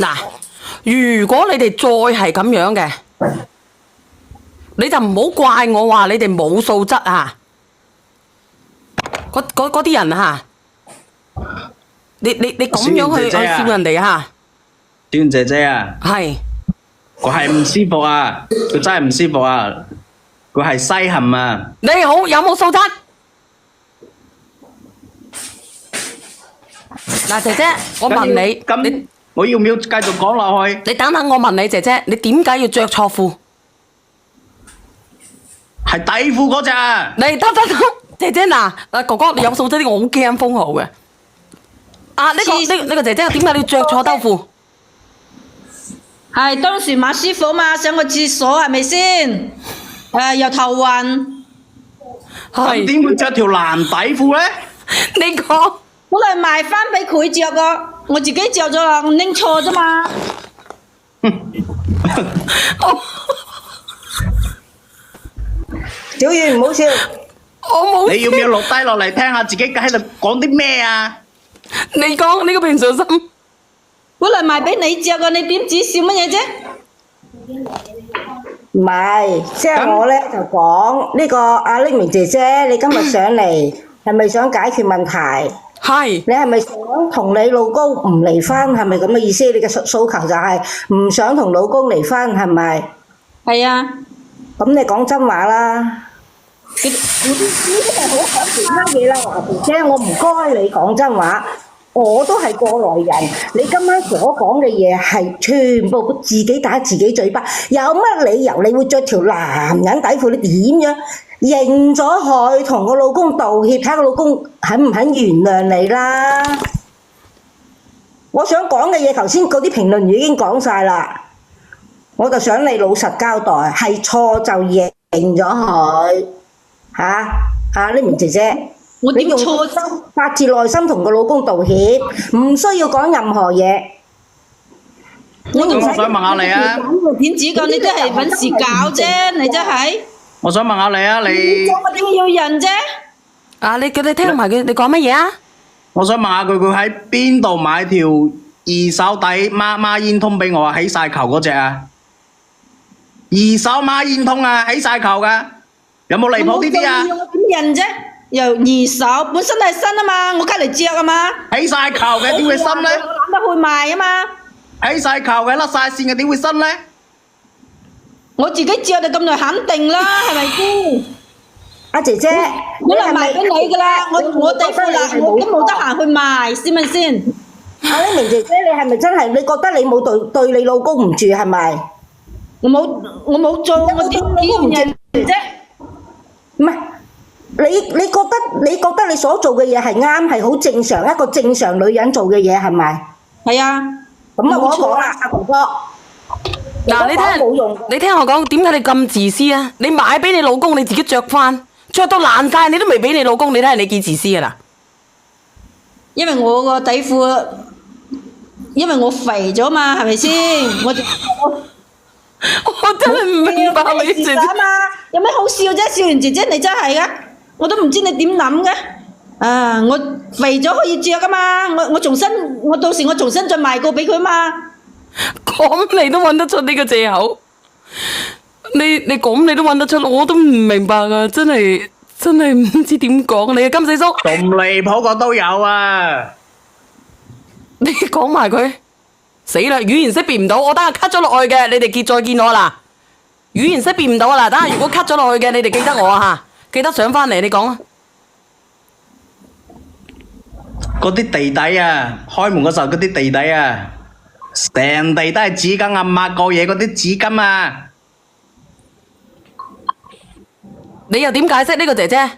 嗱，如果你哋再係咁樣嘅，你就唔好怪我話你哋冇素質啊！嗰啲人啊，你咁樣去笑人哋啊！小圓姐姐啊，係佢係唔舒服啊，佢真係唔舒服啊，佢係西痕啊！你好，有冇素質？嗱，姐姐，我問你，咁我要唔要繼續講落去？你等等，我問你，姐姐，你點解要着錯褲？係底褲嗰隻啊！你得，姐姐嗱，哥哥你有素質呢個我好驚封號嘅。啊，呢個姐姐點解你要着錯兜褲？係當時馬師傅嘛，上個廁所係咪先？又頭暈。咁點會着條藍底褲咧？你講。本來賣翻俾佢着個，我自己着咗啦，我拎錯啫嘛。小圓唔好笑，我冇。你要唔要錄低落嚟聽下自己喺度講啲咩啊？你講呢個平常心。本來賣俾你着個，你點止笑乜嘢啫？唔係，即係我咧就講呢個阿玲明姐姐，你今日上嚟係咪想解決問題？係。你係咪想同你老公唔離婚？係咪咁嘅意思？你嘅訴求就係唔想同老公離婚，係咪？係啊。咁你講真話啦。我都係好想其他嘢啦，姐姐，我唔該你講真話。我都係過來人，你今晚所講嘅嘢係全部自己打自己嘴巴，有乜理由你會着條男人底褲？你點樣認咗佢，同個老公道歉，睇個老公肯唔肯原諒你啦？我想講嘅嘢，頭先嗰啲評論員已經講晒啦，我就想你老實交代，係錯就認咗佢嚇，呢名姐姐。我點錯心發自內心同個老公道歉，唔需要講任何嘢。我想問下你啊，點止講你都係揾事搞啫，你真係。我想問下你啊，你我點要人啫？啊，你聽埋佢，你講乜嘢啊？我想問下佢喺邊度買條二手底孖煙通俾我啊？起晒球嗰隻啊？二手孖煙通啊，起晒球噶，有冇離譜呢啲啊？我點認啫？又二手，本身係新啊嘛，我隔嚟着啊嘛。起晒球嘅點會新咧？我懶得去賣啊嘛。起晒球嘅甩晒線嘅點會新咧？我自己着就咁耐肯定啦，係咪先？阿姐姐，本來賣俾你噶啦，我底褲啦，我都冇得閒去賣，係咪先？阿呢明姐姐，你係咪真係？你覺得你冇對你老公唔住係咪？我冇做，我點認啫？唔係。你覺得你所做嘅嘢係啱，係好正常，一個正常女人做嘅嘢係咪？係啊。咁啊，我講啦，阿哥哥。嗱，你聽我講，點解你咁自私啊？你買俾你老公，你自己着翻，着到爛晒，你都未俾你老公，你睇下你幾自私噶啦？因為我個底褲，因為我肥咗嘛，係咪先？我真係唔明白你姐姐。有咩好笑啫？笑完姐姐你真係噶，我都唔知你點諗嘅。啊，我肥咗可以着噶嘛？我到時我重新再賣過俾佢嘛。咁你都揾得出呢個藉口？你咁你都揾得出，我都唔明白啊！真係唔知點講你啊，金四叔。仲離譜個都有啊！你講埋佢。死啦！語言識別唔到，我等下 cut 咗落去嘅，你哋再見我啦。語言識別唔到啦，等下如果 cut 咗落去嘅，你哋記得我啊，記得上翻嚟，你講啊。嗰啲地底啊，開門嗰時候嗰啲地底啊，成地都係紙巾啊，抹過嘢嗰啲紙巾啊。你又點解釋呢個姐姐？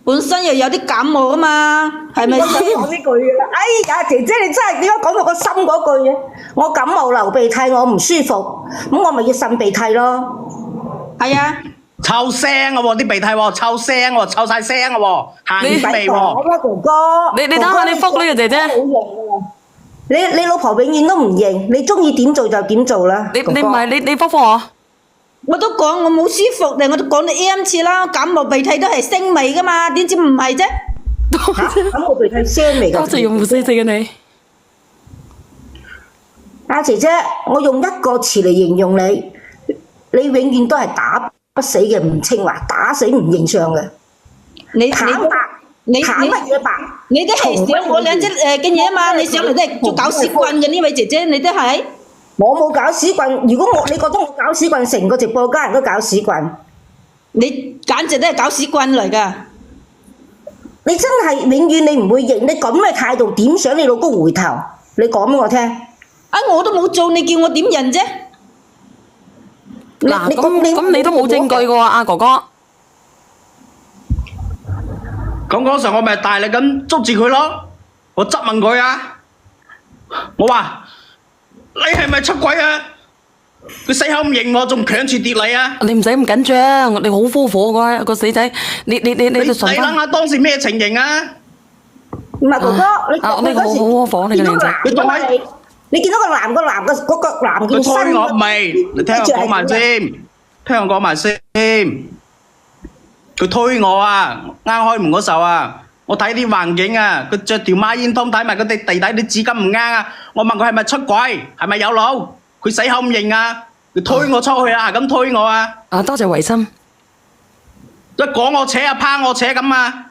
本身又有啲感冒啊嘛，係咪先？講呢句嘅啦，哎呀，姐姐你真係點解講到個心嗰句嘅？我感冒流鼻涕，我唔舒服，咁我咪要擤鼻涕咯。係啊。臭聲啊喎，啲鼻涕喎，臭聲喎，臭晒聲啊喎，行味喎。好啦，哥哥。你睇下你覆呢個姐姐。你老婆永遠都唔認，你中意點做就點做啦。你唔係你覆我。我都講我冇舒服，我都講你 M 次啦，感冒鼻涕都係腥味噶嘛，點知唔係啫？感冒鼻涕腥味㗎。多謝用戶四四嘅你。姐姐，我用一個詞嚟形容你，你永遠都係打不死嘅吳清華，打死唔認相嘅。坦白，坦乜嘢白？你都係想我兩隻嘅嘢嘛？你上嚟都係做搞屎棍嘅呢位姐姐，你都係。我冇搞屎棍，如果你覺得我搞屎棍，成個直播間人都搞屎棍。你簡直都係搞屎棍嚟㗎！你真係永遠你唔會認，你咁嘅態度點想你老公回頭？你講俾我聽。啊！我都冇做，你叫我點認啫？嗱，咁你都冇證據嘅喎，阿哥哥。咁嗰時候我咪大力咁捉住佢咯，我質問佢啊，我話你係咪出軌啊？佢死口唔認我，仲強住跌你啊！你唔使咁緊張，你好火火個死仔，你就順你諗下當時咩情形啊？唔係哥哥，你好火，你個靚仔。你見到個男嗰個男件身，佢推我未？你聽我講埋先，聽我講埋先。佢推我啊！啱開門嗰時候啊，我睇啲環境啊，佢着條孖煙通，睇埋佢地底啲紙巾唔啱啊！我問佢係咪出軌，係咪有路？佢死口唔認啊！佢推我出去啊，係咁推我啊！啊，多謝維心。一講我扯啊，拋我扯咁啊，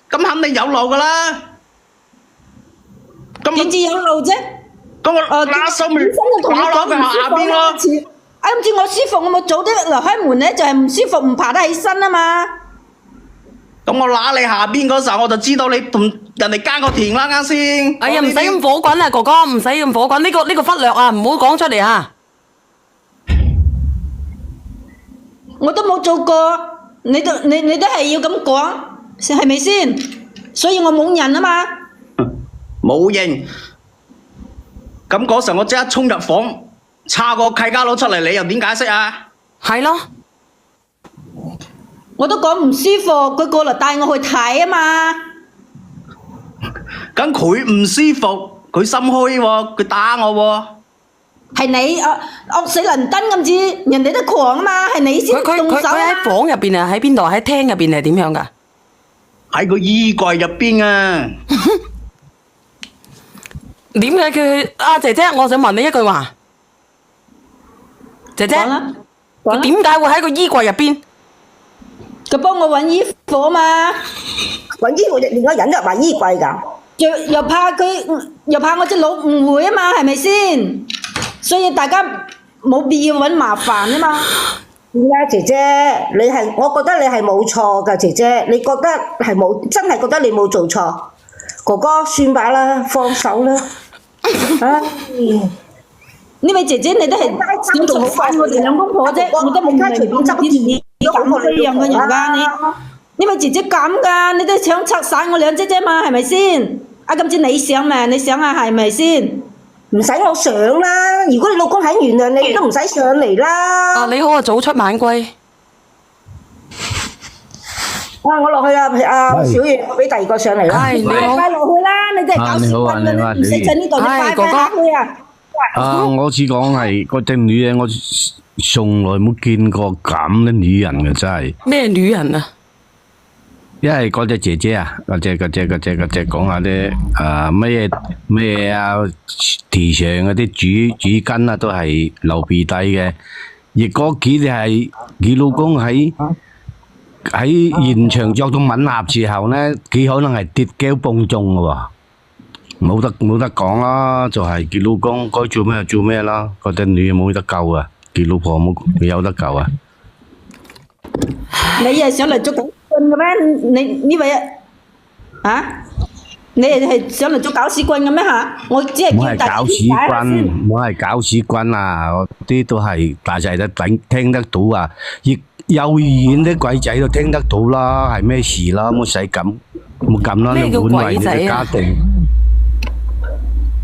咁肯定有路噶啦。點知有路啫？咁我拿手咪跑落佢下邊咯。啱知我舒服，我冇早啲留開門咧，就係唔舒服，唔爬得起身啊嘛。咁我揦你下邊嗰時候，我就知道你同人哋耕個田啦，啱先。哎呀，唔使咁火滾啊，哥哥，唔使咁火滾，呢個忽略啊，唔好講出嚟啊。我都冇做過，你都係要咁講，係咪先？所以我冇認啊嘛。冇認。咁嗰時候我即刻衝入房，叉個契家佬出嚟，你又點解釋啊？係咯。我都講唔舒服，佢過嚟帶我去睇啊嘛。咁佢唔舒服，佢心虛喎，佢打我喎。係你惡死倫敦咁至，人哋都狂啊嘛，係你先動手啊嘛。佢喺房入邊啊，喺邊度？喺廳入邊係點樣㗎？喺個衣櫃入邊啊。點解佢啊姐姐？我想問你一句話，姐姐，佢點解會喺個衣櫃入邊？佢幫我揾衣服啊嘛，揾衣服連個人入埋衣櫃㗎，又怕佢，又怕我隻佬誤會啊嘛，係咪先？所以大家冇必要揾麻煩啊嘛。點解姐姐你係？我覺得你係冇錯㗎，姐姐，你覺得係冇，真係覺得你冇做錯。哥哥算吧啦，放手啦。唉，呢位姐姐你都係想做翻我哋兩公婆啫，我都冇明點解咁呢樣嘅人㗎你？呢位姐姐咁㗎，你都想拆散我兩姐姐嘛？係咪先？啊，今次你想嘛？你想下係咪先？唔使我上啦，如果你老公肯原諒你，都唔使上嚟啦。啊，你好啊，早出晚歸。我落去啦，小月，我俾第二個上嚟啦。係你好。快落去啦！你真係搞屎棍啦！你唔使喺呢度，你快落去啊！我只講係嗰隻女嘅，我從來冇見過咁嘅女人嘅，真係。咩女人啊？因為嗰隻姐姐啊，嗰隻講下啲咩啊，地上嗰啲紙巾啊，都係流鼻涕嘅。而嗰幾隻係佢老公喺現場作到吻合時候咧，佢可能係跌跤蹦中嘅喎，冇得講啦，就係佢老公該做咩就做咩啦，嗰隻女冇得救啊，佢老婆冇有得救啊。你係上嚟捉搞棍嘅咩？你呢位啊？你係上嚟捉搞屎棍嘅咩嚇？我只係叫大家解下先。我係搞屎棍啊！我啲都係大細都聽得到啊！幼兒園啲鬼仔都聽得到啦，係咩事啦？冇使咁啦，你換為你嘅家庭。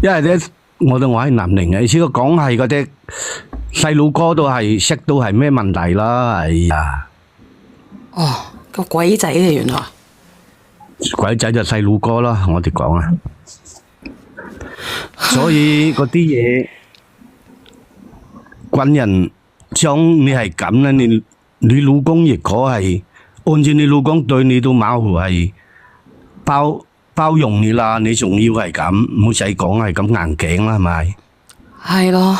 因為咧，我係南寧嘅，意思講係嗰啲細路哥都係識到係咩問題啦。哎呀！哦，個鬼仔嚟原來。鬼仔就細路哥啦，我哋講啊。所以嗰啲嘢，軍人將你係咁咧，你老公如果係按照你老公對你都馬虎係包容你啦，你仲要係咁，唔好使講係咁硬頸啦，係咪？係咯。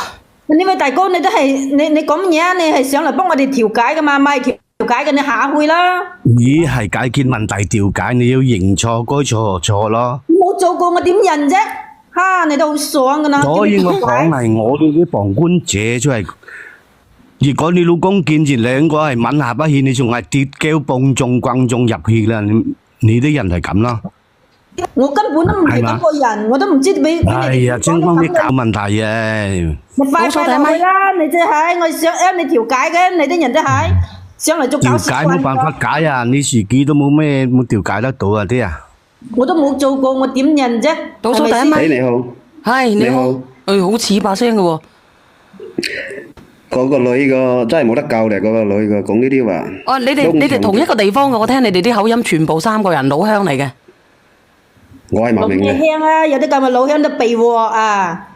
呢位大哥，你都係你講乜嘢啊？你係上嚟幫我哋調解噶嘛？唔係調解嘅，你下去啦。你係解決問題調解，你要認錯，該錯就錯咯。冇做過我點認啫？哈，你都好爽噶啦。所以我講係我哋啲旁觀者出嚟。如果你老公見住兩個係吻合不羈，你仲係跌跤蹦中棍中入去啦，你啲人係咁咯。我根本都唔係咁個人，我都唔知俾。哎呀，正方啲搞問題嘅。你快快落去啦！你真係，我想你調解嘅，你啲人真係上嚟做搞事。調解冇辦法解啊！你自己都冇咩冇調解得到啊啲啊！我都冇做過，我點認啫？倒數第一咪。你好，係你好。好似把聲嘅喎。嗰個女個真係冇得救咧，嗰個女個講呢啲話。哦，你哋同一個地方嘅，我聽你哋啲口音全部三個人老鄉嚟嘅。我係茂名嘅。老鄉啊，有啲咁嘅老鄉都避禍啊！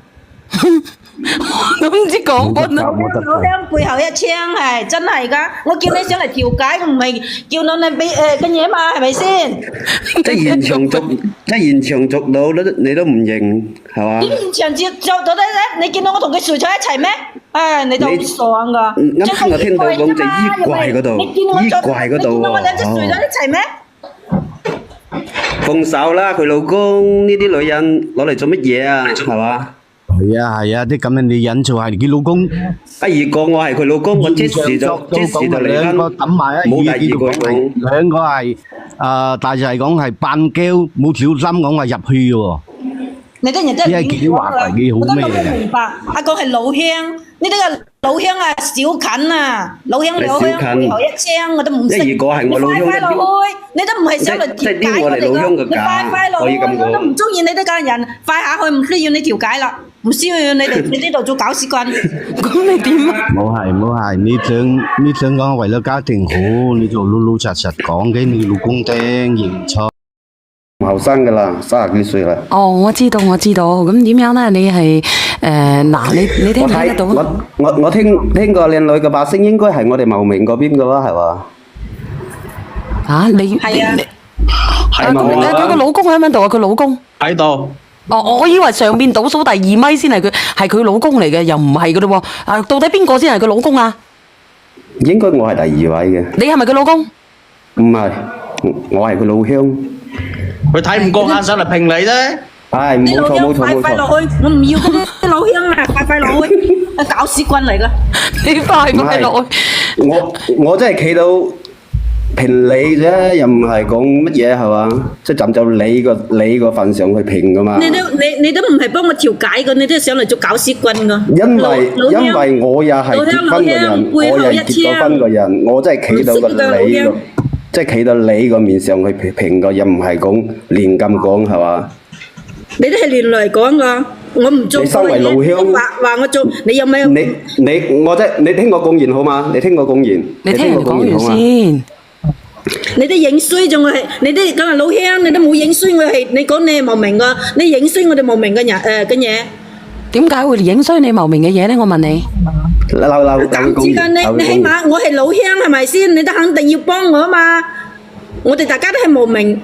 我唔知講乜啦。老鄉背後一槍係真係㗎，我叫你上嚟調解，我唔係叫到你俾嘅嘢嘛，係咪先？即係現場捉，即係現場捉到你都唔認，係嘛？點現場捉到咧？你見到我同佢睡咗一齊咩？唉，你都好爽㗎！啱先我聽到講就衣櫃嗰度，衣櫃嗰度你見到我兩隻睡咗一齊咩？放手啦！佢老公呢啲女人攞嚟做乜嘢啊？係嘛？係啊係啊，啲咁嘅女人就係佢老公。第二個我係佢老公，我即時就離婚，冇第二個講。兩個係但係講係扮嬌，冇小心講話入去嘅喎。你啲人真係幾話題幾好咩嘢啊？明白，阿個係老鄉，呢啲嘅老鄉啊，小近啊，老鄉背後一槍我都唔識。第二個係我老鄉，快落去，你都唔係想嚟調解我哋㗎，你快落去，我都唔中意你哋家人，快下去，唔需要你調解啦，唔需要你哋你呢度做搞屎棍。咁你點啊？冇係，你想講為咗家庭好，你就老老實實講嘅，你老公聽認錯。後生噶啦，30幾歲啦。哦，我知道。咁點樣咧？你係嗱，你聽唔聽得到？我聽過靚女嘅把聲，應該係我哋茂名嗰邊嘅啦，係嘛？嚇你係啊，係茂名啊！佢個老公喺邊度啊？佢老公喺度。哦，我以為上邊倒數第2咪先係佢老公嚟嘅，又唔係嘅咯喎。啊，到底邊個先係佢老公啊？應該我係第2位嘅。你係咪佢老公？唔係，我係佢老鄉。佢睇唔過眼上嚟評你啫。係你老鄉冇錯。快落去，我唔要嗰啲老鄉啊，快落去，搞屎棍嚟㗎！你快落去。我真係企到評你啫，又唔係講乜嘢係嘛？即係站就你個份上去評噶嘛。你都唔係幫我調解㗎，你都上嚟做搞屎棍㗎。因為我又係結婚嘅人，我又係結咗婚嘅人，我真係企到即係企到你個面上去評個，又唔係講亂咁講係嘛？你都係亂嚟講㗎，我唔做。你身為老鄉，話我做，你有咩？你聽我講完好嘛？你聽我講完。你聽人講完先。你都影衰咗我係，你都咁係老鄉，你都冇影衰我係，你講你係茂名㗎，你影衰我哋茂名嘅人嘅嘢。點解會影衰你茂名嘅嘢咧？我問你。咁之間你起碼我係老鄉係咪先？你都肯定要幫我啊嘛！我哋大家都係茂名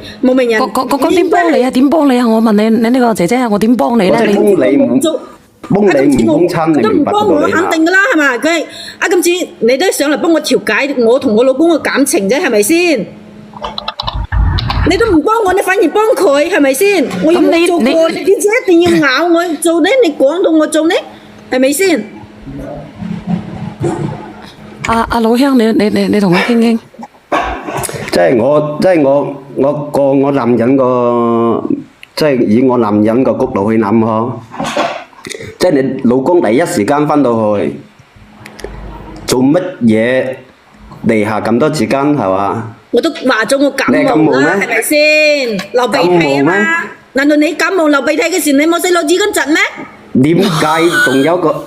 人。咁點幫你啊？點幫你啊？我問你，你呢個姐姐，我點幫你咧？你唔做，幫你唔幫親，你都唔幫我，肯定噶啦，係咪？佢今次你都上嚟幫我調解我同我老公嘅感情啫，係咪先？你都唔幫我，你反而幫佢，係咪先？我又冇做過，你點解一定要咬我做呢？你講到我做呢？係咪先？阿老鄉，你同我傾傾。即係我男人個，即係以我男人個角度去諗嗬。即係你老公第一時間返到去，做乜嘢地下咁多紙巾係嘛？我都話咗我感冒啦，係咪先？流鼻涕啊嘛？難道你感冒流鼻涕嘅時你冇使攞紙巾窒咩？點解仲有個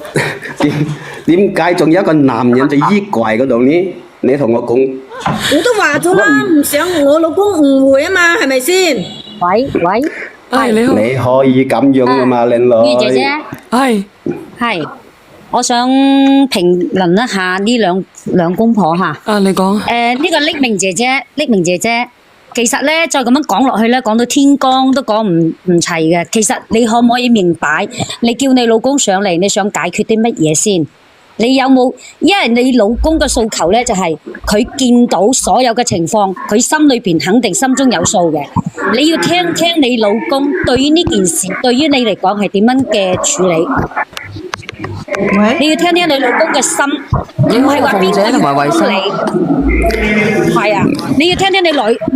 點解仲有一個男人喺衣櫃嗰度呢？你同我講，我都話咗啦，唔想我老公誤會啊嘛，係咪先？喂，你可以咁樣噶嘛，靚女。於姐姐，係，我想評論一下呢兩公婆吓。你講。呢個匿名姐姐，其實咧，再咁樣講落去咧，講到天光都講唔齊嘅。其實你可唔可以明白？你叫你老公上嚟，你想解決啲乜嘢先？你有冇？因為你老公嘅訴求咧，就係佢見到所有嘅情況，佢心裏邊肯定心中有數嘅。你要聽聽你老公對於呢件事，對於你嚟講係點樣嘅處理？你要聽聽你老公嘅心，唔係話邊個同埋衛生你。係啊，你要聽聽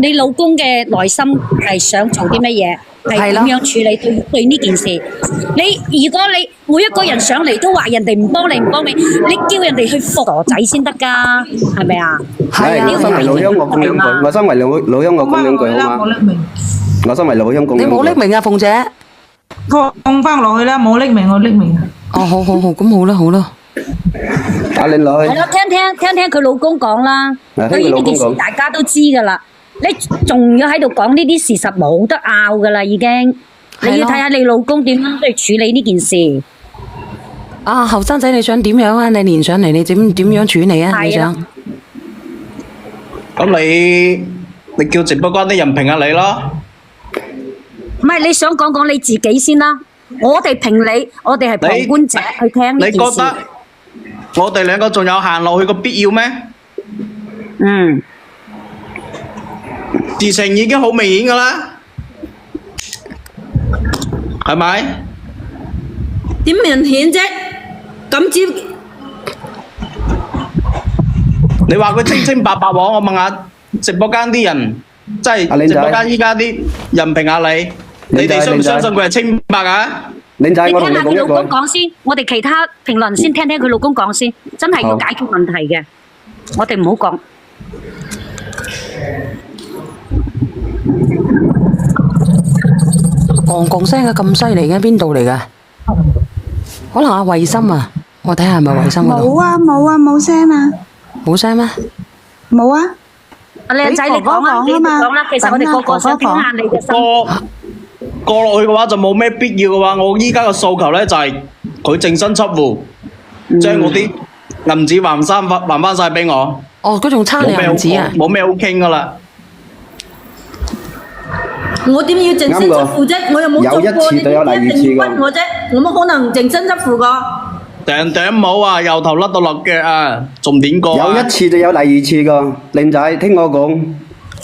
你老公嘅內心係想做啲乜嘢，係點樣處理對呢件事。如果你每一個人上嚟都話人哋唔幫你，你叫人哋去服傻仔先得㗎，係咪啊？係啊，我身為老鄉，我講兩句。我身為老鄉，我講兩句好嗎？我身為老鄉講兩句。你冇匿名啊，鳳姐？放翻落去啦，冇匿名我匿名。哦，好，咁好啦。阿靚女。係咯，聽聽佢老公講啦。對於呢件事大家都知㗎啦，你仲要喺度講呢啲事實冇得拗㗎啦，已經。你要睇下你老公點樣去處理呢件事。啊，後生仔你想點樣啊？你連上嚟你點樣處理啊？你想？咁你叫直播間啲人評下你咯。唔係，你想講你自己先啦。我哋評你，我哋係旁觀者去聽呢件事。你覺得我哋兩個仲有行落去個必要咩？嗯。事情已經好明顯㗎啦，係咪？點明顯啫？咁知你話佢清清白白喎，我問下直播間啲人，即係直播間依家啲人評下你。你哋相唔相信佢係清白啊？靚仔，我同你聽下佢老講一句。公講先，我哋其他評論先聽聽佢老公講先，真係要解決問題嘅，我哋唔好講。講聲嘅咁犀利嘅，邊度嚟㗎？可能阿衛生啊，我睇下係咪衛生嗰度。冇聲啊，冇聲咩？冇啊。阿靚仔，你講啦，你講啦，其實我哋個個想聽下你嘅心。過落去嘅話就冇咩必要嘅話，我依家嘅訴求咧就係佢淨身出戶，將我啲銀紙還翻晒俾我。哦，佢仲差你銀紙啊？冇咩好傾噶啦。我點要淨身出戶啫？我又冇做過，你點一定要屈我啫？我冇可能淨身出戶噶。頂帽啊，由頭甩到落腳啊，仲點過啊？有一次就有第二次噶，靚仔，聽我講，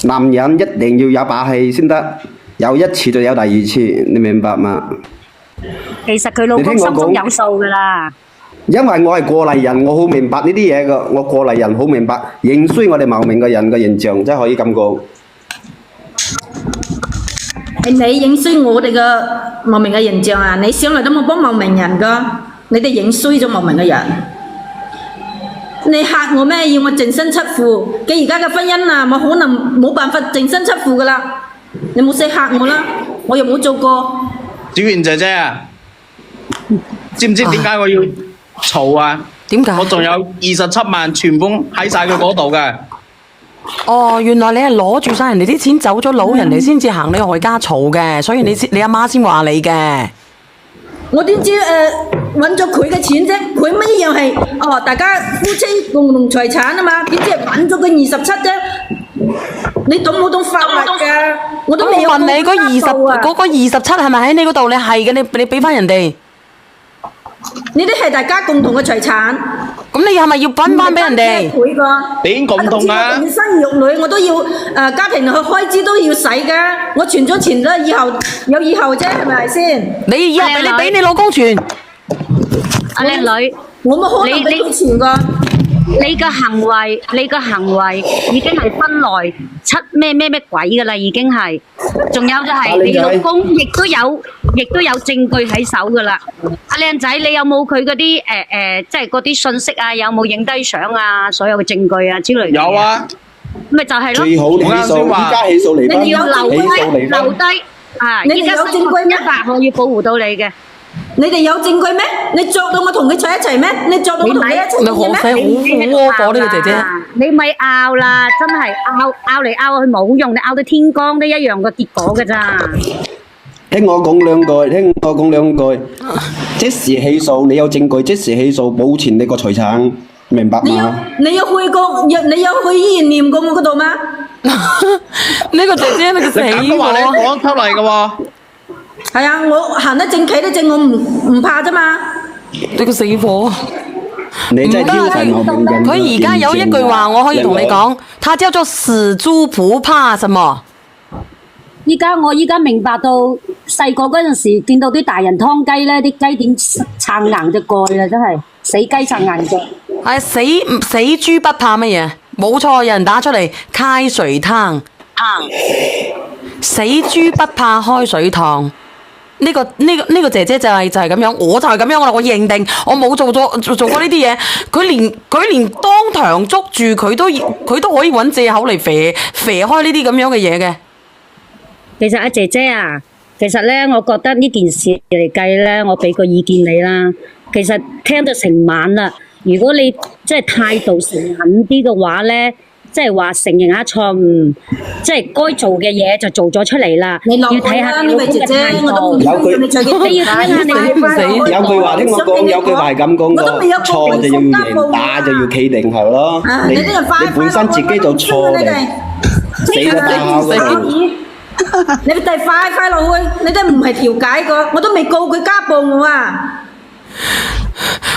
男人一定要有把氣先得，有一次就有第二次，你明白嗎？其實佢老公心中有數噶啦。因為我係過嚟人，我好明白呢啲嘢噶，我過嚟人好明白，認衰我哋茂名嘅人嘅形象，真係可以咁講。係你影衰我哋嘅茂名嘅形象啊！你上嚟都冇幫茂名人噶，你哋影衰咗茂名嘅人。你嚇我咩？要我淨身出戶？佢而家嘅婚姻啊，冇可能冇辦法淨身出戶噶啦！你冇使嚇我啦，我又冇做過。小賢姐姐啊，知唔知點解我要嘈啊？點解？我仲有27萬全部喺晒佢嗰度嘅。哦，原來你係攞住晒人哋啲錢走咗佬，人哋先至行你外家嘈嘅，所以你阿媽先話你嘅。我點知揾咗佢嘅錢啫？佢乜一樣係大家夫妻共同財產啊嘛？點知係揾咗佢27啫？你懂冇懂法律㗎？我都未有問你嗰個27係咪喺你嗰度？你係嘅，你俾翻人哋。呢啲係大家共同嘅財產。咁你係咪要分翻俾人哋？佢個點共同啊？我生兒育女，我都要家庭嘅開支都要使㗎。我存咗錢啦，以後有以後啫，係咪先？你以後你俾你老公存。阿靚女，我冇可能俾佢存㗎。你嘅行為已經係分來出咩鬼㗎啦，已經係。仲有就係你老公亦都有證據喺手㗎啦。阿靚仔，你有冇佢嗰啲即係嗰啲信息啊？有冇影低相啊？所有嘅證據啊之類嘅。有啊。咪就係咯。最好你起訴，依家起訴離婚，你要留低啊！你哋有證據咩？我要保護到你嘅。你哋有證據咩？你作到我同佢坐一齊咩？你作到我同佢一齊咩咩？好火呢個姐姐。你咪拗啦，真係拗嚟拗去冇用，你拗到天光都一樣嘅結果㗎咋。聽我講兩句，即時起訴，你有證據即時起訴，保存你個財產，明白嗎？你有去醫院驗過我嗰度嗎？呢個姐姐你個死你咁都話你我，講出嚟嘅喎。係啊，我行得正企得正，我唔怕啫嘛。你個死火。你真係挑神後面人。佢而家有一句話我可以同你講，他叫做死豬不怕什麼？我依家明白到細個嗰陣時見到啲大人劏雞咧，啲雞點撐硬隻蓋啦，真係死雞撐硬腳。係死豬不怕乜嘢？冇錯，有人打出嚟開水燙，死豬不怕開水燙。呢個姐姐就係咁樣，我就係咁樣啦。我認定我冇做過呢啲嘢。佢連當場捉住佢都可以揾藉口嚟肥開呢啲咁樣嘅嘢嘅。其實阿姐姐啊，其實咧，我覺得呢件事嚟計咧，我俾個意見你啦。其實聽到成晚啦，如果你即係態度誠懇啲嘅話咧，即係話承認下錯誤，即係該做嘅嘢就做咗出嚟啦。你落要睇下去啦，你老公嘅呢位姐姐，態我都唔度。有你最緊你要睇下你唔死有句話聽我講，有句話係咁講嘅，錯就要認，打就要企定後咯。你本身自己就錯嘅，死咗打嘅。你哋快落去，你都唔係調解過，我都未告佢家暴我啊！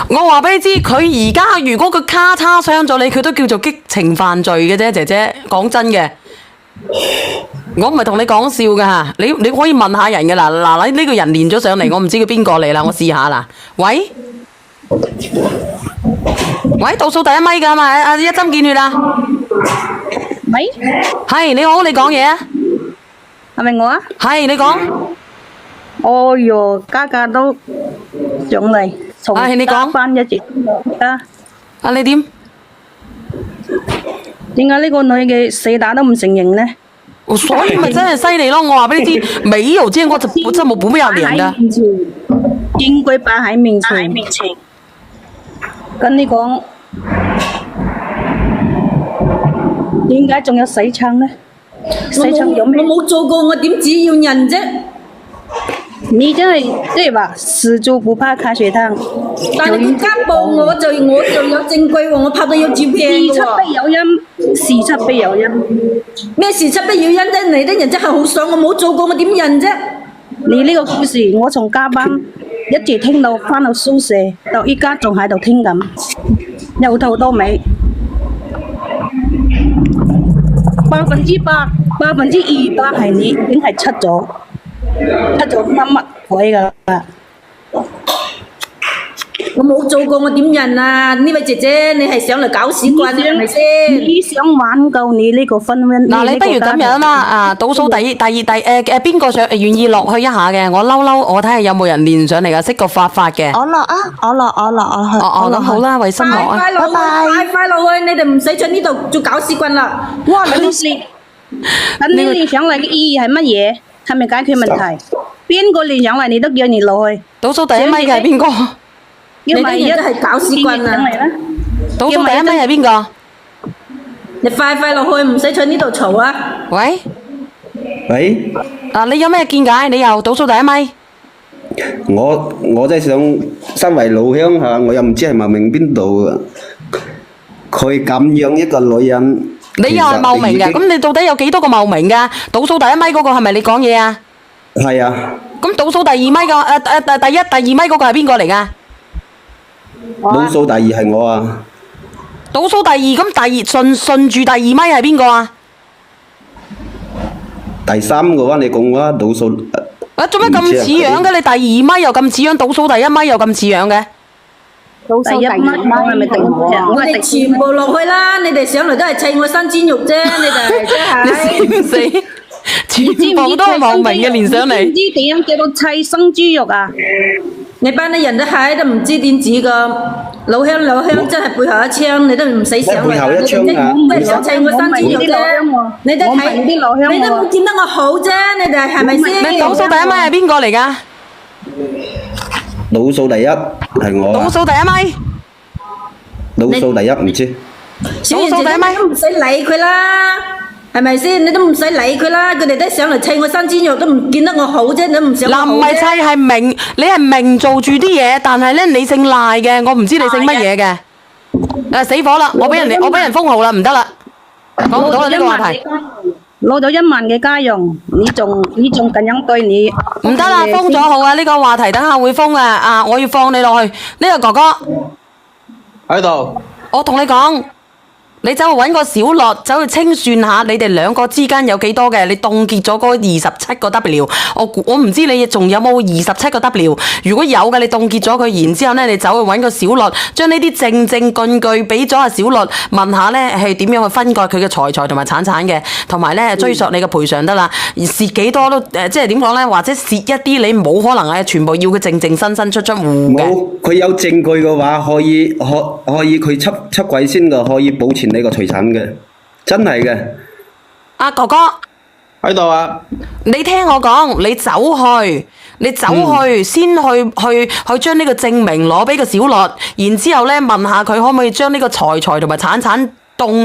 我話俾你知，佢而家如果佢咔嚓傷咗你，佢都叫做激情犯罪嘅啫，姐姐。講真嘅，我唔係同你講笑㗎嚇，你可以問下人嘅嗱，呢個人連咗上嚟，我唔知佢邊個嚟啦，我試下啦。喂，倒數第一咪㗎嘛，一針見血啦。喂，係你好，你講嘢啊？係咪我啊？係你講。哦喲，家都上嚟，從係你講加班一直啊！啊，你點？點解呢個女嘅死打都唔承認呢？所以咪真係犀利咯！我話俾你知，沒有見過這麼不要臉的。證據擺喺面前，跟你講，點解仲有洗撐呢？洗撐有咩？我冇做過，我點只要人啫？你真係即係話死豬不怕開水燙，但係佢家暴我就有證據喎，我拍到有照片嘅事出喎。必有因，事出必有因。咩事出必有因啫？你啲人真係好爽，我冇做過，我點認啫？你呢個故事，我從加班一直聽到翻到宿舍，到依家仲喺度聽緊，由頭到尾100%、200%係你已經係出咗乜鬼噶啦！我冇做過，我點認啊？呢位姐姐，你係上嚟搞屎棍係咪先？你想挽救你呢個婚姻？嗱，你不如咁樣啦，倒數第二邊個想願意落去一下嘅？我嬲，我睇下有冇人連上嚟噶，識個發嘅。我落啊！我落去。咁好啦，衛生我快落去，快落去！你哋唔使在呢度做搞屎棍啦！哇！咁你連上嚟嘅意義係乜嘢？係咪解決問題？邊個連上嚟你都叫你落去？倒數第一咪嘅係邊個？你啲人都係搞屎棍啊！倒數第一咪係邊個？你快落去，唔使在呢度嘈啊！喂，喂，你有咩見解？你又倒數第一咪？我真係想身為老鄉嚇，我又唔知係茂名邊度嘅，佢咁樣一個女人。你又係茂名嘅，咁你到底有幾多個茂名㗎？倒數第一咪嗰個係咪你講嘢啊？係啊。咁倒數第二咪個第一、第二咪嗰個係邊個嚟㗎？倒數第二係我啊。倒數第二，咁順住第二咪係邊個啊？第三個話你講話倒數。做咩咁似樣嘅？你第二咪又咁似樣，倒數第一咪又咁似樣嘅？第一咪係咪定我啊？我哋全部落去啦！你哋上嚟都係砌我新鮮肉啫，你哋真係。你死唔死？全部都係茂名嘅連上嚟。知唔知點樣叫到砌生豬肉啊？你班啲人都係都唔知點止噶，老鄉真係背後一槍，你都唔使上嚟。背後一槍啊！你哋想砌我新鮮肉啫，你都睇，你都冇見得我好啫，你哋係咪先？你倒數第一咪係邊個嚟㗎？倒數第一係我啊！倒數第一咪？倒數第一唔知。小賢姐姐都唔使理佢啦，係咪先？你都唔使理佢啦，佢哋都上嚟砌我新鮮肉，都唔見得我好啫，你都唔想我好啫。嗱，唔係砌係明，你係明做住啲嘢，但係咧你姓賴嘅，我唔知你姓乜嘢嘅。死火啦！我俾人封號啦，唔得啦。講唔到啦呢個話題。攞咗1萬嘅家用，你仲咁樣對你？唔得啦，封咗號啊！呢個話題等下會封啊！我要放你落去。呢個哥哥喺度。我同你講，你走去揾個小樂，走去清算下你哋兩個之間有幾多嘅，你凍結咗嗰27個 W。我唔知你仲有冇27個 W。如果有嘅，你凍結咗佢，然之後咧，你走去揾個小樂，將呢啲證據俾咗阿小樂，問下咧係點樣去分割佢嘅財產同埋產嘅，同埋咧追索你嘅賠償得啦。蝕幾多都即係點講咧？或者蝕一啲你冇可能係全部要佢正身出戶嘅。冇，佢有證據嘅話，可以佢出軌先嘅，可以保存你個財產嘅，真係嘅。阿哥哥喺度啊！你聽我講，你走去先去將呢個證明攞俾個小樂，然之後咧問下佢可唔可以將呢個財同埋產凍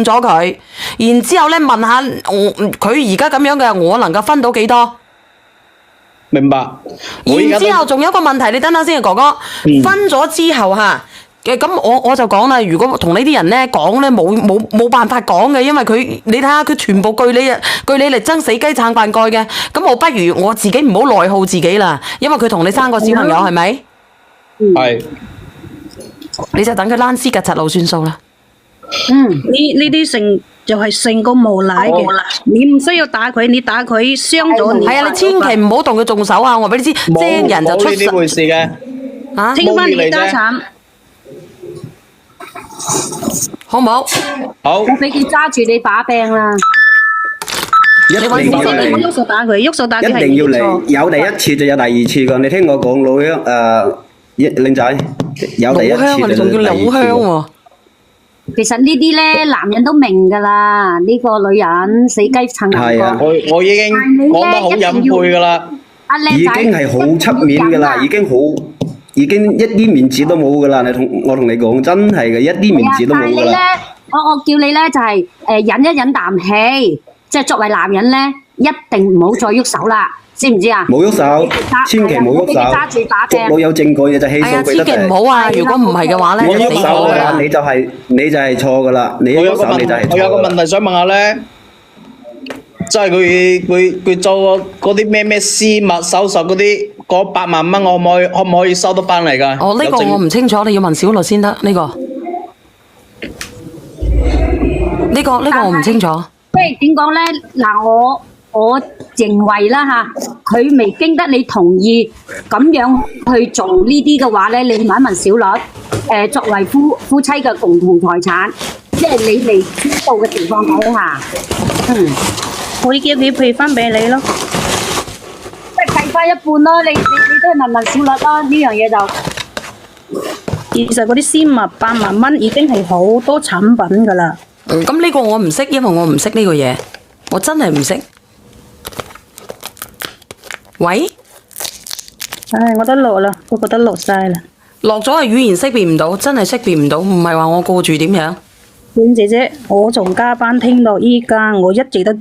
咗佢，然之後咧問下佢而家咁樣嘅，我能夠分到幾多？明白。然之後仲有一個問題，你等等先啊，哥哥，分咗之後嚇。咁我就講啦，如果同呢啲人咧講咧，冇辦法講嘅，因為你睇下佢全部據理力爭，死雞撐飯蓋嘅。咁我不如我自己唔好內耗自己啦，因為佢同你生個小朋友係咪？係。你就等佢躝屍趌柒路算數啦。呢啲就係成個無賴嘅，你唔需要打佢，你打佢傷咗你。係啊，你千祈唔好動佢動手啊！我話俾你知，精人就出冇呢啲回事嘅。嚇，清翻你嘅家產。好唔好？好。我俾佢揸住你把柄啦。一定要嚟，喐手打佢，喐手打佢係一定要嚟，你錯。有第一次就有第二次噶。你聽我講，老鄉靚仔，有第一次就有第二次老鄉啊，你仲叫老鄉喎？其實呢啲咧，男人都明㗎啦。呢個女人死雞撐硬係啊個。我已經講得好隱晦噶啦。阿已靚仔，經係好出面噶啦，已經一啲面子都冇噶啦。我同你講，真係嘅，一啲面子都冇噶啦。我叫你咧就係忍一忍啖氣，即係作為男人咧，一定唔好再喐手啦，知唔知啊？冇喐手，千祈冇喐俾佢揸住把手。柄捉到有證據嘅就起係啊，訴佢得千祈唔好啊！如果唔係嘅話咧，我就死喐手嘅話，我㗎啦。你就係錯噶啦。你喐手你就係錯。我有個問題想問下咧，即係佢做嗰啲咩私密手術嗰啲，嗰8萬蚊，我可唔可以收得翻嚟㗎？哦，呢個我唔清楚，你要問小律先得。呢個我唔清楚。即係點講咧？嗱，我認為啦嚇，佢未經得你同意咁樣去做呢啲嘅話咧，你問一問小律，作為夫妻嘅共同財產，即係你未知道嘅情況底下，會叫佢賠翻俾你咯。即係計翻一半咯。你都係問問小律咯，呢樣嘢就。其實嗰啲絲襪8萬蚊已經係好多產品㗎啦。咁呢個我唔識，因為我唔識呢個嘢，我真係唔識。喂，唉，我都落啦，我覺得落晒啦。落咗係語言識別唔到，真係識別唔到，唔係話我顧住點樣。婉姐姐，我從加班聽到依家，我一直都